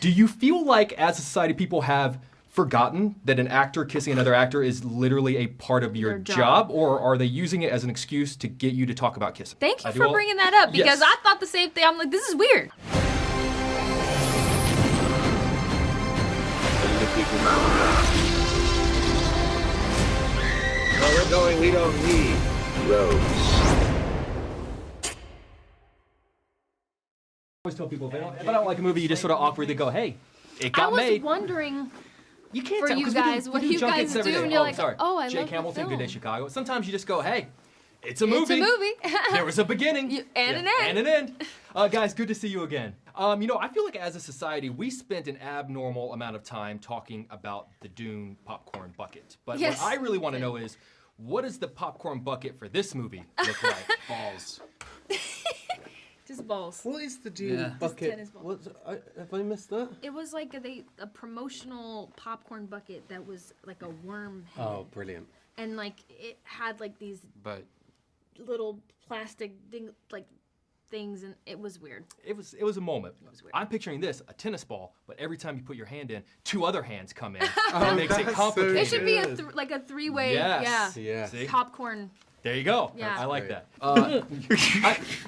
Do you feel like, as a society, people have forgotten that an actor kissing another actor is literally a part of your job, or are they using it as an excuse to get you to talk about kissing? Thank you for bringing that up, because I thought the same thing. I'm like, this is weird. Where we're going, we don't need roads. I always tell people, if I don't like a movie, you just sort of awkwardly go, hey, it got made. I was wondering you can't for tell, you guys, what do you guys do? And you're like, oh, I Jake love Hamilton, the film. Good Day Chicago. Sometimes you just go, hey, it's a movie. It's a movie. There was a beginning. And an end. And an end. Guys, good to see you again. You know, I feel like as a society, we spent an abnormal amount of time talking about the Dune popcorn bucket. But what I really want to know is, what does the popcorn bucket for this movie look like? Balls. Just balls. What is the Dune bucket? Tennis balls. Have I missed that? It was like a promotional popcorn bucket that was like a worm head. Oh, brilliant. And like it had like these But little plastic things, and it was weird. It was a moment. It was weird. I'm picturing this, a tennis ball, but every time you put your hand in, two other hands come in. That makes it complicated. It should be like a three-way, See? popcorn. There you go. Yeah. I like that.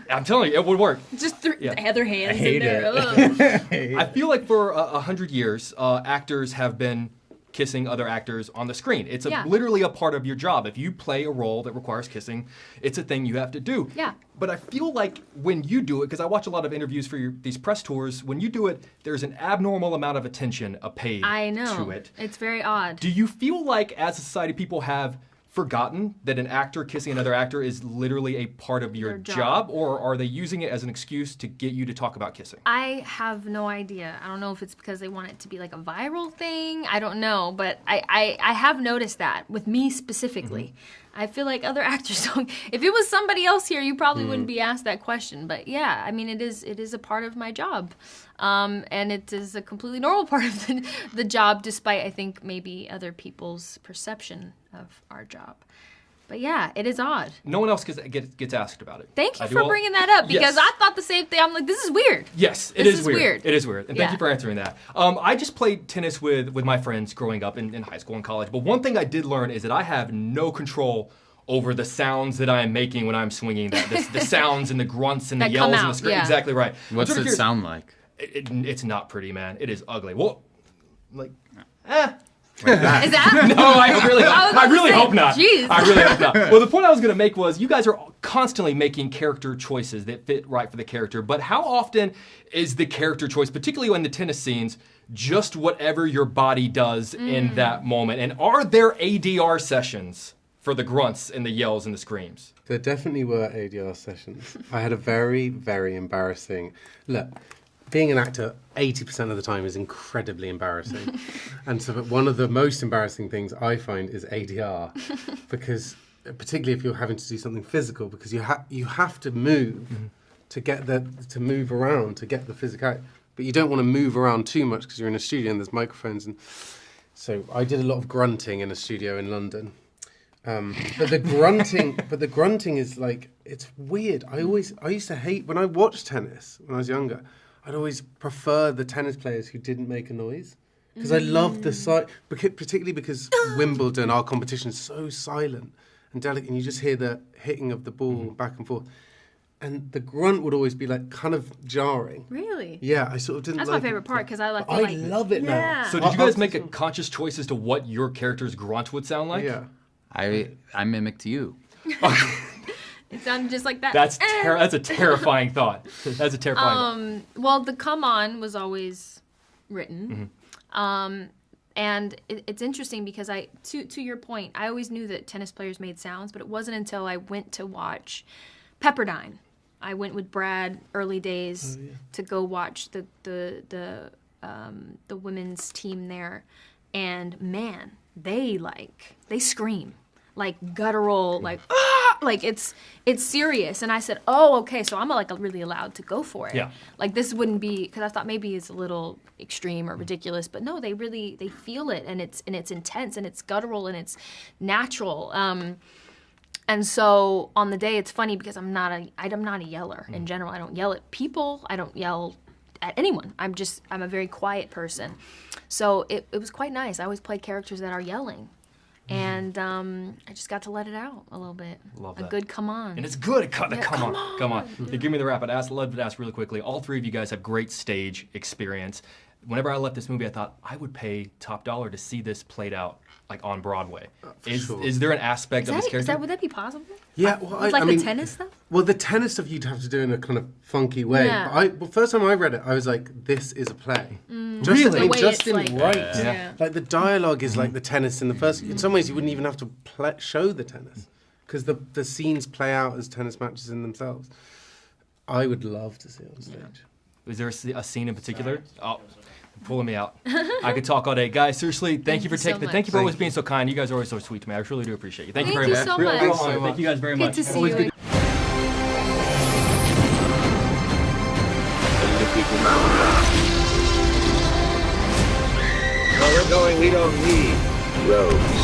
I'm telling you, it would work. Just other hands hate in there. I feel like for 100 years, actors have been kissing other actors on the screen. It's literally a part of your job. If you play a role that requires kissing, it's a thing you have to do. Yeah. But I feel like when you do it, because I watch a lot of interviews for these press tours, when you do it, there's an abnormal amount of attention paid to it. It's very odd. Do you feel like, as a society, people have forgotten that an actor kissing another actor is literally a part of your job, or are they using it as an excuse to get you to talk about kissing? I have no idea. I don't know if it's because they want it to be like a viral thing. I don't know, but I have noticed that with me specifically. I feel like other actors don't. If it was somebody else here, you probably wouldn't be asked that question. But yeah, I mean, it is a part of my job. And it is a completely normal part of the job, despite, I think, maybe other people's perception of our job. But yeah, it is odd. No one else gets asked about it. Thank you for bringing that up, because I thought the same thing. I'm like, this is weird. Yes, it is weird. It is weird. And thank you for answering that. I just played tennis with my friends growing up in high school and college. But one thing I did learn is that I have no control over the sounds that I am making when I'm swinging. The sounds and the grunts and the yells and the screams. Yeah. Exactly right. What's it sound like? It's not pretty, man. It is ugly. Well, like, Is that? No, I really hope not. Jeez. I really hope not. Well, the point I was going to make was you guys are constantly making character choices that fit right for the character. But how often is the character choice, particularly in the tennis scenes, just whatever your body does in that moment? And are there ADR sessions for the grunts and the yells and the screams? There definitely were ADR sessions. I had a very, very embarrassing... Look, being an actor 80% of the time is incredibly embarrassing. And so one of the most embarrassing things I find is ADR, because particularly if you're having to do something physical, because you have to move to move around to get the physicality, but you don't want to move around too much because you're in a studio and there's microphones. And so I did a lot of grunting in a studio in London. But the grunting is like, it's weird. I used to hate, when I watched tennis when I was younger, I'd always prefer the tennis players who didn't make a noise, because I loved the sight, particularly because Wimbledon, our competition, is so silent and delicate, and you just hear the hitting of the ball back and forth. And the grunt would always be like kind of jarring. Really? Yeah, I sort of didn't. That's like my favorite part, because I love it now. So did you guys make a conscious choice as to what your character's grunt would sound like? Yeah. I mimicked you. It sounded just like that. That's a terrifying thought. That's a terrifying thought. Well, the come on was always written. And it's interesting because to your point, I always knew that tennis players made sounds, but it wasn't until I went to watch Pepperdine. I went with Brad early days to go watch the women's team there, and man, they scream like guttural, like like it's serious. And I said, oh, okay, so I'm like really allowed to go for it. Yeah. Like this wouldn't be, because I thought maybe it's a little extreme or ridiculous, but no, they feel it, and it's intense, and it's guttural, and it's natural. And so on the day, it's funny because I'm not a yeller in general. I don't yell at people. I don't yell at anyone. I'm a very quiet person. So it was quite nice. I always play characters that are yelling. And I just got to let it out a little bit. Love A that. good come on. And it's good. Come on. Mm-hmm. Hey, give me the wrap. I'd love to ask really quickly. All three of you guys have great stage experience. Whenever I left this movie, I thought I would pay top dollar to see this played out like on Broadway. Is there an aspect of this character? Would that be possible? Yeah, well, With, like, I the mean, tennis stuff? Well, the tennis stuff you'd have to do in a kind of funky way. Yeah. But first time I read it, I was like, this is a play. Mm. Really? The way just it's in like- right. Yeah. Like the dialogue is like the tennis in the first. In some ways, you wouldn't even have to show the tennis because the scenes play out as tennis matches in themselves. I would love to see it on stage. Is there a scene in particular? Oh, pulling me out. I could talk all day, guys. Seriously, thank you for you so taking. much. Thank you for always being so kind. You guys are always so sweet to me. I really do appreciate you. Thank you Thank very you much. so Really, much. thank you guys very Good much. to see Always you. good. Where we're going, we don't need roads.